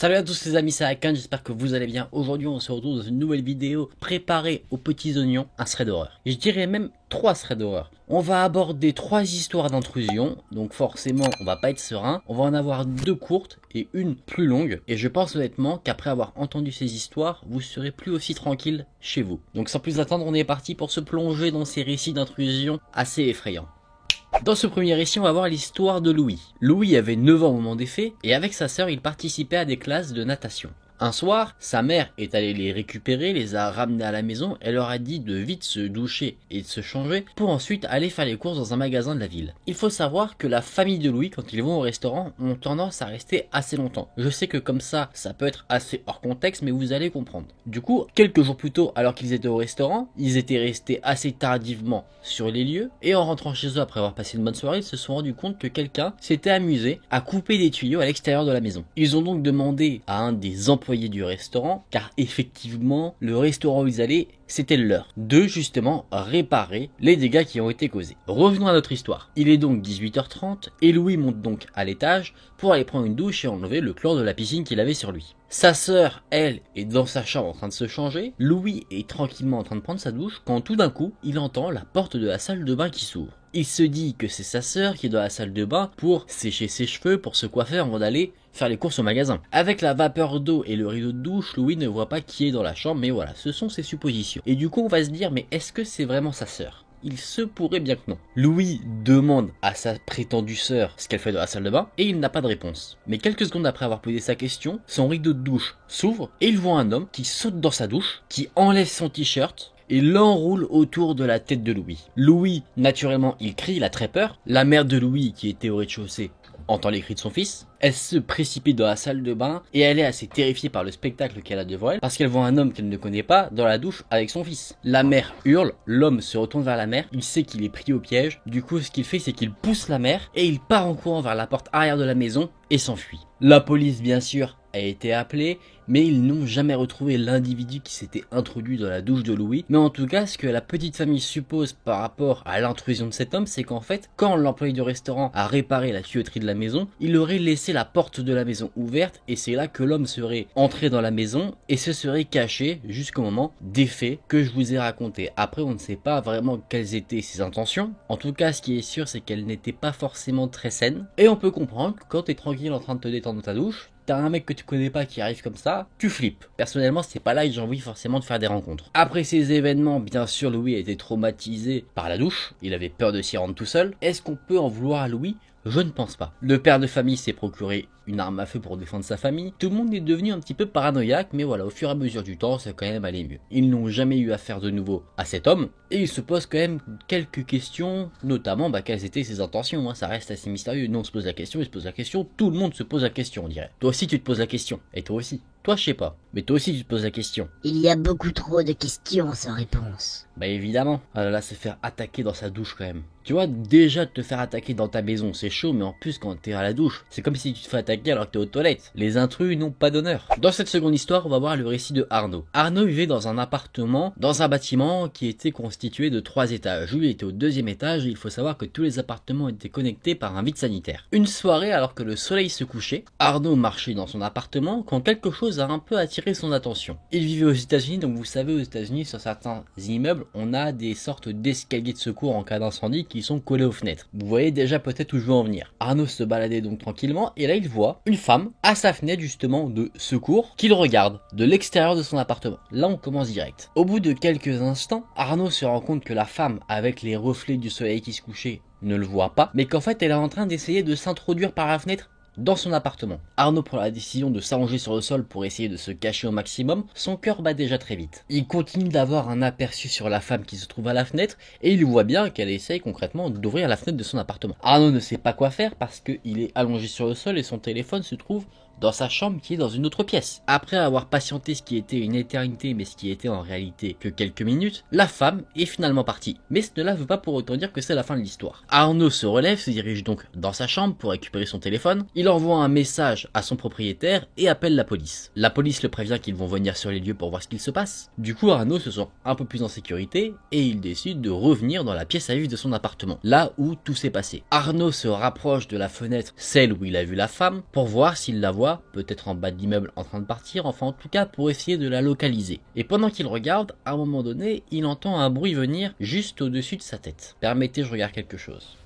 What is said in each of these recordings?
Salut à tous les amis, c'est Akan, j'espère que vous allez bien. Aujourd'hui on se retrouve dans une nouvelle vidéo préparée aux petits oignons, un thread d'horreur. Je dirais même 3 threads d'horreur. On va aborder 3 histoires d'intrusion, donc forcément on va pas être serein. On va en avoir 2 courtes et une plus longue. Et je pense honnêtement qu'après avoir entendu ces histoires, vous serez plus aussi tranquille chez vous. Donc sans plus attendre, on est parti pour se plonger dans ces récits d'intrusion assez effrayants. Dans ce premier récit, on va voir l'histoire de Louis. Louis avait 9 ans au moment des faits, et avec sa sœur, il participait à des classes de natation. Un soir, sa mère est allée les récupérer, les a ramenés à la maison, elle leur a dit de vite se doucher et de se changer pour ensuite aller faire les courses dans un magasin de la ville. Il faut savoir que la famille de Louis, quand ils vont au restaurant, ont tendance à rester assez longtemps. Je sais que comme ça peut être assez hors contexte, mais vous allez comprendre. Du coup, quelques jours plus tôt, alors qu'ils étaient au restaurant, ils étaient restés assez tardivement sur les lieux, et en rentrant chez eux après avoir passé une bonne soirée, ils se sont rendus compte que quelqu'un s'était amusé à couper des tuyaux à l'extérieur de la maison. Ils ont donc demandé à un des employés du restaurant, car effectivement le restaurant où ils allaient c'était le leur, de justement réparer les dégâts qui ont été causés. Revenons à notre histoire. Il est donc 18h30 et Louis monte donc à l'étage pour aller prendre une douche et enlever le chlore de la piscine qu'il avait sur lui. Sa sœur, elle, est dans sa chambre en train de se changer. Louis est tranquillement en train de prendre sa douche quand tout d'un coup, il entend la porte de la salle de bain qui s'ouvre. Il se dit que c'est sa sœur qui est dans la salle de bain pour sécher ses cheveux, pour se coiffer avant d'aller faire les courses au magasin. Avec la vapeur d'eau et le rideau de douche, Louis ne voit pas qui est dans la chambre, mais voilà, ce sont ses suppositions. Et du coup, on va se dire, mais est-ce que c'est vraiment sa sœur ? Il se pourrait bien que non. Louis demande à sa prétendue sœur ce qu'elle fait dans la salle de bain et il n'a pas de réponse. Mais quelques secondes après avoir posé sa question, son rideau de douche s'ouvre et il voit un homme qui saute dans sa douche, qui enlève son t-shirt et l'enroule autour de la tête de Louis. Louis, naturellement, il crie, il a très peur. La mère de Louis, qui était au rez-de-chaussée, entend les cris de son fils. Elle se précipite dans la salle de bain et elle est assez terrifiée par le spectacle qu'elle a devant elle parce qu'elle voit un homme qu'elle ne connaît pas dans la douche avec son fils. La mère hurle, l'homme se retourne vers la mère, il sait qu'il est pris au piège, du coup ce qu'il fait c'est qu'il pousse la mère et il part en courant vers la porte arrière de la maison et s'enfuit. La police bien sûr a été appelée, mais ils n'ont jamais retrouvé l'individu qui s'était introduit dans la douche de Louis. Mais en tout cas, ce que la petite famille suppose par rapport à l'intrusion de cet homme, c'est qu'en fait, quand l'employé du restaurant a réparé la tuyauterie de la maison, il aurait laissé la porte de la maison ouverte et c'est là que l'homme serait entré dans la maison et se serait caché jusqu'au moment des faits que je vous ai racontés. Après, on ne sait pas vraiment quelles étaient ses intentions. En tout cas, ce qui est sûr, c'est qu'elles n'étaient pas forcément très saines. Et on peut comprendre que quand t'es tranquille en train de te détendre dans ta douche, t'as un mec que tu connais pas qui arrive comme ça, tu flippes. Personnellement, c'est pas là que j'ai envie forcément de faire des rencontres. Après ces événements, bien sûr, Louis a été traumatisé par la douche. Il avait peur de s'y rendre tout seul. Est-ce qu'on peut en vouloir à Louis ? Je ne pense pas. Le père de famille s'est procuré une arme à feu pour défendre sa famille. Tout le monde est devenu un petit peu paranoïaque, mais voilà, au fur et à mesure du temps, ça a quand même allé mieux. Ils n'ont jamais eu affaire de nouveau à cet homme, et il se pose quand même quelques questions, notamment quelles étaient ses intentions, ça reste assez mystérieux. Nous on se pose la question, il se pose la question, tout le monde se pose la question on dirait. Toi aussi tu te poses la question, et toi aussi. Toi je sais pas, mais toi aussi tu te poses la question. Il y a beaucoup trop de questions sans réponse. Bah évidemment, là se faire attaquer dans sa douche quand même. Tu vois, déjà de te faire attaquer dans ta maison c'est chaud, mais en plus quand t'es à la douche, c'est comme si tu te fais attaquer alors que t'es aux toilettes. Les intrus n'ont pas d'honneur. Dans cette seconde histoire, on va voir le récit de Arnaud. Arnaud vivait dans un appartement, dans un bâtiment qui était constitué de 3 étages. Lui était au 2e étage et il faut savoir que tous les appartements étaient connectés par un vide sanitaire. Une soirée, alors que le soleil se couchait, Arnaud marchait dans son appartement quand quelque chose a un peu attiré son attention. Il vivait aux États-Unis, donc vous savez aux États-Unis sur certains immeubles, on a des sortes d'escaliers de secours en cas d'incendie qui sont collés aux fenêtres. Vous voyez déjà peut-être où je veux en venir. Arnaud se baladait donc tranquillement et là il voit une femme à sa fenêtre justement de secours qu'il regarde de l'extérieur de son appartement. Là on commence direct. Au bout de quelques instants, Arnaud se rend compte que la femme avec les reflets du soleil qui se couchait ne le voit pas, mais qu'en fait elle est en train d'essayer de s'introduire par la fenêtre dans son appartement. Arnaud prend la décision de s'allonger sur le sol pour essayer de se cacher au maximum, son cœur bat déjà très vite. Il continue d'avoir un aperçu sur la femme qui se trouve à la fenêtre et il voit bien qu'elle essaye concrètement d'ouvrir la fenêtre de son appartement. Arnaud ne sait pas quoi faire parce qu'il est allongé sur le sol et son téléphone se trouve dans sa chambre qui est dans une autre pièce. Après avoir patienté ce qui était une éternité mais ce qui était en réalité que quelques minutes, la femme est finalement partie. Mais cela ne veut pas pour autant dire que c'est la fin de l'histoire. Arnaud se relève, se dirige donc dans sa chambre pour récupérer son téléphone. Il envoie un message à son propriétaire et appelle la police. La police le prévient qu'ils vont venir sur les lieux pour voir ce qu'il se passe. Du coup Arnaud se sent un peu plus en sécurité et il décide de revenir dans la pièce à vivre de son appartement, là où tout s'est passé. Arnaud se rapproche de la fenêtre, celle où il a vu la femme, pour voir s'il la voit voit, peut-être en bas de l'immeuble en train de partir, enfin en tout cas pour essayer de la localiser. Et pendant qu'il regarde, à un moment donné, il entend un bruit venir juste au-dessus de sa tête. Permettez, je regarde quelque chose.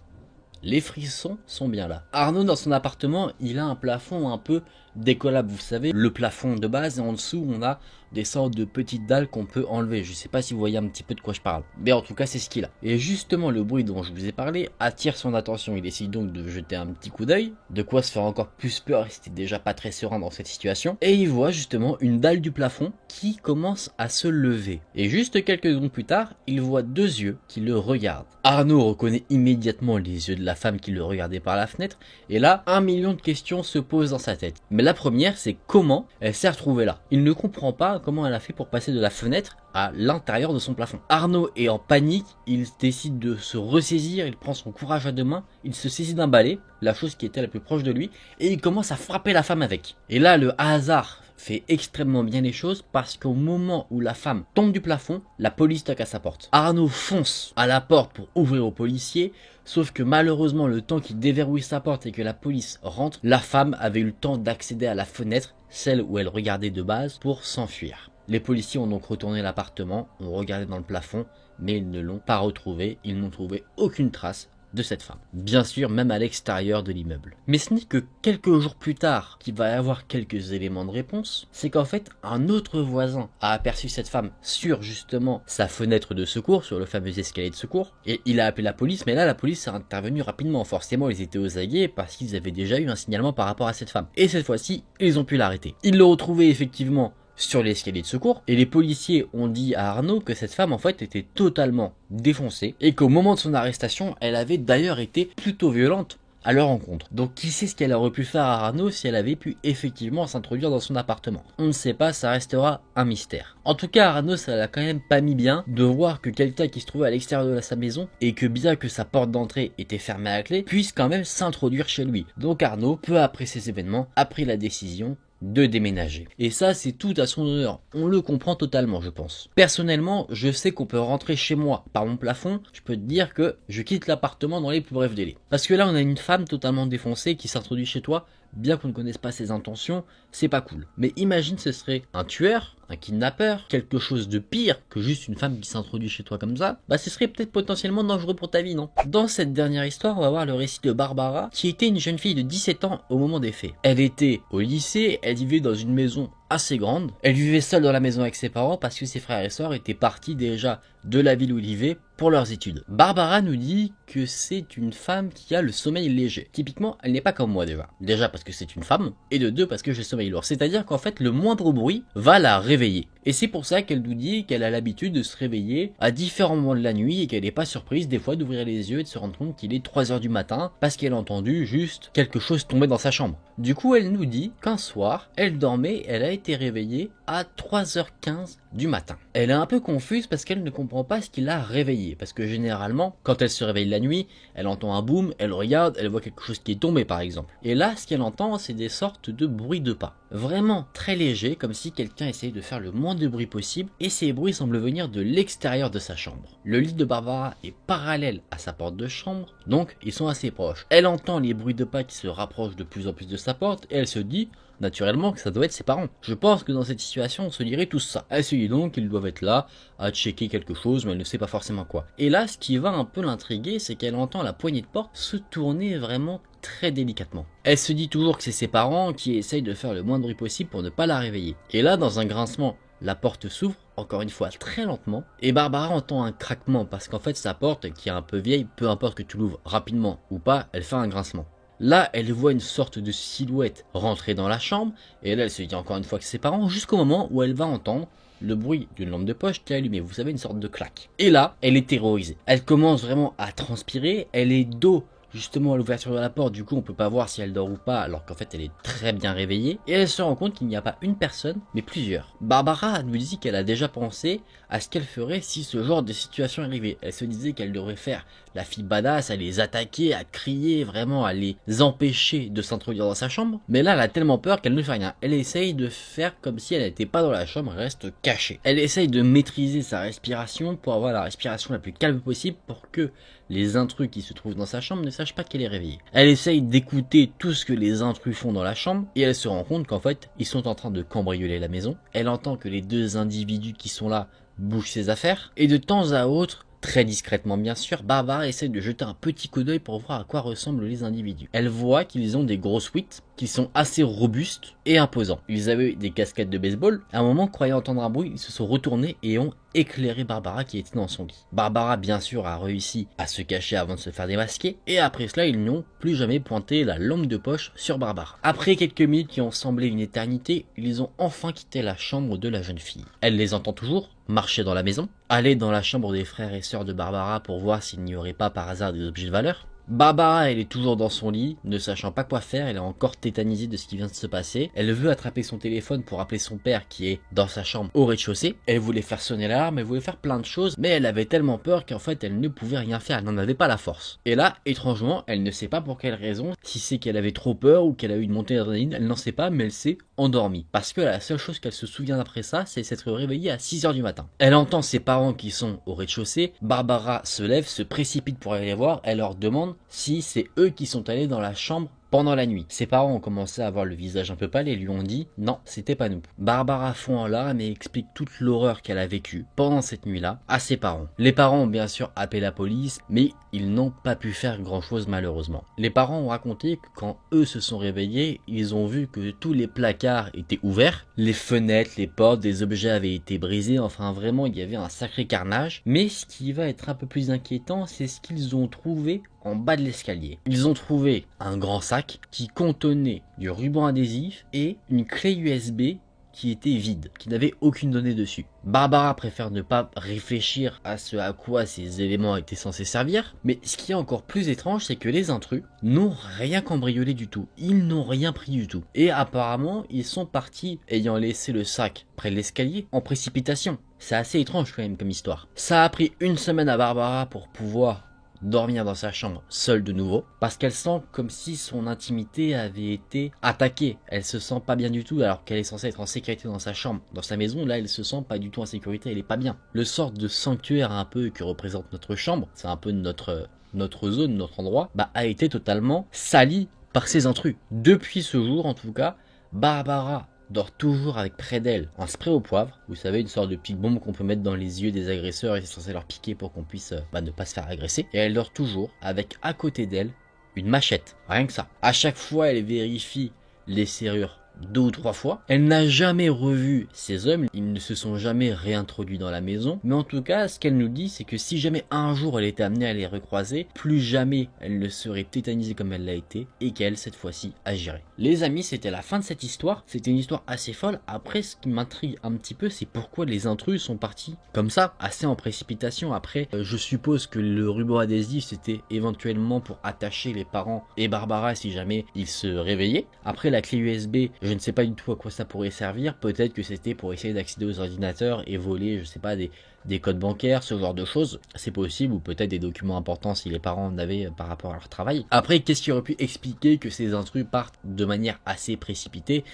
Les frissons sont bien là. Arnaud, dans son appartement, il a un plafond un peu décollable, vous savez, le plafond de base, et en dessous, on a des sortes de petites dalles qu'on peut enlever. Je sais pas si vous voyez un petit peu de quoi je parle, mais en tout cas, c'est ce qu'il a. Et justement, le bruit dont je vous ai parlé attire son attention. Il décide donc de jeter un petit coup d'œil, de quoi se faire encore plus peur, il était déjà pas très serein dans cette situation, et il voit justement une dalle du plafond qui commence à se lever. Et juste quelques secondes plus tard, il voit deux yeux qui le regardent. Arnaud reconnaît immédiatement les yeux de la femme qui le regardait par la fenêtre, et là, 1 million de questions se posent dans sa tête. Mais la première, c'est comment elle s'est retrouvée là. Il ne comprend pas comment elle a fait pour passer de la fenêtre à l'intérieur de son plafond. Arnaud est en panique, il décide de se ressaisir, il prend son courage à deux mains, il se saisit d'un balai, la chose qui était la plus proche de lui, et il commence à frapper la femme avec. Et là, le hasard fait extrêmement bien les choses parce qu'au moment où la femme tombe du plafond, la police toque à sa porte. Arnaud fonce à la porte pour ouvrir aux policiers, sauf que malheureusement le temps qu'il déverrouille sa porte et que la police rentre, la femme avait eu le temps d'accéder à la fenêtre, celle où elle regardait de base, pour s'enfuir. Les policiers ont donc retourné l'appartement, ont regardé dans le plafond, mais ils ne l'ont pas retrouvé, ils n'ont trouvé aucune trace de cette femme. Bien sûr, même à l'extérieur de l'immeuble. Mais ce n'est que quelques jours plus tard qu'il va y avoir quelques éléments de réponse. C'est qu'en fait, un autre voisin a aperçu cette femme sur justement sa fenêtre de secours, sur le fameux escalier de secours. Et il a appelé la police, mais là, la police est intervenue rapidement. Forcément, ils étaient aux aguets parce qu'ils avaient déjà eu un signalement par rapport à cette femme. Et cette fois-ci, ils ont pu l'arrêter. Ils l'ont retrouvé effectivement sur l'escalier de secours, et les policiers ont dit à Arnaud que cette femme en fait était totalement défoncée et qu'au moment de son arrestation, elle avait d'ailleurs été plutôt violente à leur rencontre. Donc qui sait ce qu'elle aurait pu faire à Arnaud si elle avait pu effectivement s'introduire dans son appartement. On ne sait pas, ça restera un mystère. En tout cas, Arnaud, ça l'a quand même pas mis bien de voir que quelqu'un qui se trouvait à l'extérieur de sa maison et que bien que sa porte d'entrée était fermée à clé, puisse quand même s'introduire chez lui. Donc Arnaud, peu après ces événements, a pris la décision de déménager. Et ça, c'est tout à son honneur. On le comprend totalement, je pense. Personnellement, je sais qu'on peut rentrer chez moi par mon plafond. Je peux te dire que je quitte l'appartement dans les plus brefs délais. Parce que là, on a une femme totalement défoncée qui s'introduit chez toi. Bien qu'on ne connaisse pas ses intentions, c'est pas cool. Mais imagine ce serait un tueur, un kidnappeur, quelque chose de pire que juste une femme qui s'introduit chez toi comme ça, bah ce serait peut-être potentiellement dangereux pour ta vie, non? Dans cette dernière histoire, on va voir le récit de Barbara, qui était une jeune fille de 17 ans au moment des faits. Elle était au lycée, elle vivait dans une maison assez grande. Elle vivait seule dans la maison avec ses parents parce que ses frères et sœurs étaient partis déjà de la ville où ils vivaient pour leurs études. Barbara nous dit que c'est une femme qui a le sommeil léger. Typiquement, elle n'est pas comme moi déjà. Déjà parce que c'est une femme, et de deux parce que j'ai le sommeil lourd. C'est-à-dire qu'en fait, le moindre bruit va la réveiller. Et c'est pour ça qu'elle nous dit qu'elle a l'habitude de se réveiller à différents moments de la nuit et qu'elle n'est pas surprise des fois d'ouvrir les yeux et de se rendre compte qu'il est 3 heures du matin parce qu'elle a entendu juste quelque chose tomber dans sa chambre. Du coup, elle nous dit qu'un soir, elle dormait, elle a été réveillée à 3h15 du matin. Elle est un peu confuse parce qu'elle ne comprend pas ce qui l'a réveillée. Parce que généralement, quand elle se réveille la nuit, elle entend un boom, elle regarde, elle voit quelque chose qui est tombé par exemple. Et là, ce qu'elle entend, c'est des sortes de bruits de pas. Vraiment très léger, comme si quelqu'un essayait de faire le moins de bruit possible, et ces bruits semblent venir de l'extérieur de sa chambre. Le lit de Barbara est parallèle à sa porte de chambre, donc ils sont assez proches. Elle entend les bruits de pas qui se rapprochent de plus en plus de sa porte, et elle se dit naturellement que ça doit être ses parents. Je pense que dans cette situation, on se dirait tous ça. Elle se dit donc qu'ils doivent être là, à checker quelque chose, mais elle ne sait pas forcément quoi. Et là, ce qui va un peu l'intriguer, c'est qu'elle entend la poignée de porte se tourner vraiment très délicatement. Elle se dit toujours que c'est ses parents qui essayent de faire le moins de bruit possible pour ne pas la réveiller. Et là, dans un grincement, la porte s'ouvre, encore une fois très lentement, et Barbara entend un craquement parce qu'en fait sa porte, qui est un peu vieille, peu importe que tu l'ouvres rapidement ou pas, elle fait un grincement. Là, elle voit une sorte de silhouette rentrer dans la chambre, et là elle se dit encore une fois que c'est ses parents, jusqu'au moment où elle va entendre le bruit d'une lampe de poche qui est allumée, vous savez, une sorte de claque. Et là, elle est terrorisée. Elle commence vraiment à transpirer, elle est dos justement à l'ouverture de la porte, du coup on peut pas voir si elle dort ou pas alors qu'en fait elle est très bien réveillée, et elle se rend compte qu'il n'y a pas une personne mais plusieurs. Barbara nous dit qu'elle a déjà pensé à ce qu'elle ferait si ce genre de situation arrivait. Elle se disait qu'elle devrait faire la fille badass, à les attaquer, à crier, vraiment à les empêcher de s'introduire dans sa chambre, mais là elle a tellement peur qu'elle ne fait rien. Elle essaye de faire comme si elle n'était pas dans la chambre, elle reste cachée. Elle essaye de maîtriser sa respiration pour avoir la respiration la plus calme possible pour que les intrus qui se trouvent dans sa chambre ne sachent sache pas qu'elle est réveillée. Elle essaye d'écouter tout ce que les intrus font dans la chambre et elle se rend compte qu'en fait, ils sont en train de cambrioler la maison. Elle entend que les deux individus qui sont là bougent ses affaires et de temps à autre, très discrètement bien sûr, Barbara essaie de jeter un petit coup d'œil pour voir à quoi ressemblent les individus. Elle voit qu'ils ont des grosses suites, qu'ils sont assez robustes et imposants. Ils avaient des casquettes de baseball. À un moment, croyant entendre un bruit, ils se sont retournés et ont éclairé Barbara qui était dans son lit. Barbara, bien sûr, a réussi à se cacher avant de se faire démasquer, et après cela, ils n'ont plus jamais pointé la lampe de poche sur Barbara. Après quelques minutes qui ont semblé une éternité, ils ont enfin quitté la chambre de la jeune fille. Elle les entend toujours marcher dans la maison, aller dans la chambre des frères et sœurs de Barbara pour voir s'il n'y aurait pas par hasard des objets de valeur. Barbara, elle est toujours dans son lit, ne sachant pas quoi faire, elle est encore tétanisée de ce qui vient de se passer. Elle veut attraper son téléphone pour appeler son père qui est dans sa chambre au rez-de-chaussée. Elle voulait faire sonner l'alarme, elle voulait faire plein de choses, mais elle avait tellement peur qu'en fait elle ne pouvait rien faire, elle n'en avait pas la force. Et là, étrangement, elle ne sait pas pour quelle raison, si c'est qu'elle avait trop peur ou qu'elle a eu une montée d'adrénaline, elle n'en sait pas, mais elle s'est endormie. Parce que la seule chose qu'elle se souvient après ça, c'est s'être réveillée à 6h du matin. Elle entend ses parents qui sont au rez-de-chaussée, Barbara se lève, se précipite pour aller les voir, elle leur demande si c'est eux qui sont allés dans la chambre pendant la nuit. Ses parents ont commencé à avoir le visage un peu pâle et lui ont dit non, c'était pas nous. Barbara fond en larmes et explique toute l'horreur qu'elle a vécue pendant cette nuit-là à ses parents. Les parents ont bien sûr appelé la police, mais ils n'ont pas pu faire grand chose malheureusement. Les parents ont raconté que quand eux se sont réveillés, ils ont vu que tous les placards étaient ouverts, les fenêtres, les portes, des objets avaient été brisés, enfin vraiment il y avait un sacré carnage. Mais ce qui va être un peu plus inquiétant, c'est ce qu'ils ont trouvé en bas de l'escalier. Ils ont trouvé un grand sac qui contenait du ruban adhésif et une clé USB qui était vide, qui n'avait aucune donnée dessus. Barbara préfère ne pas réfléchir à ce à quoi ces éléments étaient censés servir, mais ce qui est encore plus étrange, c'est que les intrus n'ont rien cambriolé du tout. Ils n'ont rien pris du tout. Et apparemment, ils sont partis ayant laissé le sac près de l'escalier en précipitation. C'est assez étrange quand même comme histoire. Ça a pris une semaine à Barbara pour pouvoir dormir dans sa chambre seule de nouveau, parce qu'elle sent comme si son intimité avait été attaquée. Elle se sent pas bien du tout alors qu'elle est censée être en sécurité dans sa chambre, dans sa maison. Là elle se sent pas du tout en sécurité, elle est pas bien. Le sort de sanctuaire un peu que représente notre chambre, c'est un peu notre zone, notre endroit, a été totalement sali par ces intrus. Depuis ce jour en tout cas, Barbara dort toujours avec près d'elle un spray au poivre, vous savez, une sorte de petite bombe qu'on peut mettre dans les yeux des agresseurs et c'est censé leur piquer pour qu'on puisse ne pas se faire agresser. Et elle dort toujours avec à côté d'elle une machette, rien que ça. À chaque fois elle vérifie les serrures 2 ou 3 fois. Elle n'a jamais revu ces hommes, ils ne se sont jamais réintroduits dans la maison, mais en tout cas ce qu'elle nous dit c'est que si jamais un jour elle était amenée à les recroiser, plus jamais elle ne serait tétanisée comme elle l'a été et qu'elle cette fois-ci agirait. Les amis, c'était la fin de cette histoire, c'était une histoire assez folle. Après ce qui m'intrigue un petit peu c'est pourquoi les intrus sont partis comme ça, assez en précipitation. Après je suppose que le ruban adhésif c'était éventuellement pour attacher les parents et Barbara si jamais ils se réveillaient. Après la clé USB, je ne sais pas du tout à quoi ça pourrait servir, peut-être que c'était pour essayer d'accéder aux ordinateurs et voler, je sais pas, des codes bancaires, ce genre de choses, c'est possible, ou peut-être des documents importants si les parents en avaient par rapport à leur travail. Après, qu'est-ce qui aurait pu expliquer que ces intrus partent de manière assez précipitée?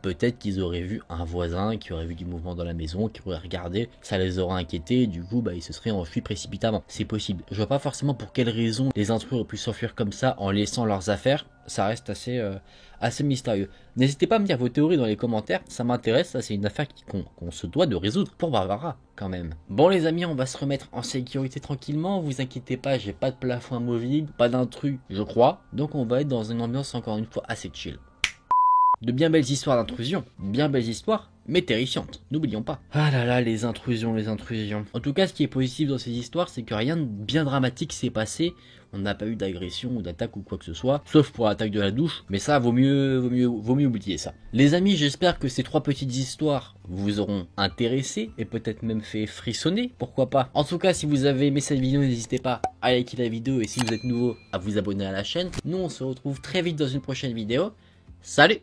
Peut-être qu'ils auraient vu un voisin qui aurait vu du mouvement dans la maison, qui aurait regardé, ça les aurait inquiétés, du coup ils se seraient enfuis précipitamment. C'est possible. Je vois pas forcément pour quelles raisons les intrus auraient pu s'enfuir comme ça en laissant leurs affaires. Ça reste assez mystérieux. N'hésitez pas à me dire vos théories dans les commentaires, ça m'intéresse, ça c'est une affaire qu'on se doit de résoudre pour Barbara quand même. Bon les amis, on va se remettre en sécurité tranquillement, vous inquiétez pas, j'ai pas de plafond amovible, pas d'intrus je crois, donc on va être dans une ambiance encore une fois assez chill. De bien belles histoires d'intrusion, bien belles histoires, mais terrifiantes, n'oublions pas. Ah là là, les intrusions, les intrusions. En tout cas, ce qui est positif dans ces histoires, c'est que rien de bien dramatique s'est passé. On n'a pas eu d'agression ou d'attaque ou quoi que ce soit, sauf pour l'attaque de la douche, mais ça, vaut mieux oublier ça. Les amis, j'espère que ces 3 petites histoires vous auront intéressé et peut-être même fait frissonner, pourquoi pas. En tout cas, si vous avez aimé cette vidéo, n'hésitez pas à liker la vidéo et si vous êtes nouveau, à vous abonner à la chaîne. Nous, on se retrouve très vite dans une prochaine vidéo. Salut!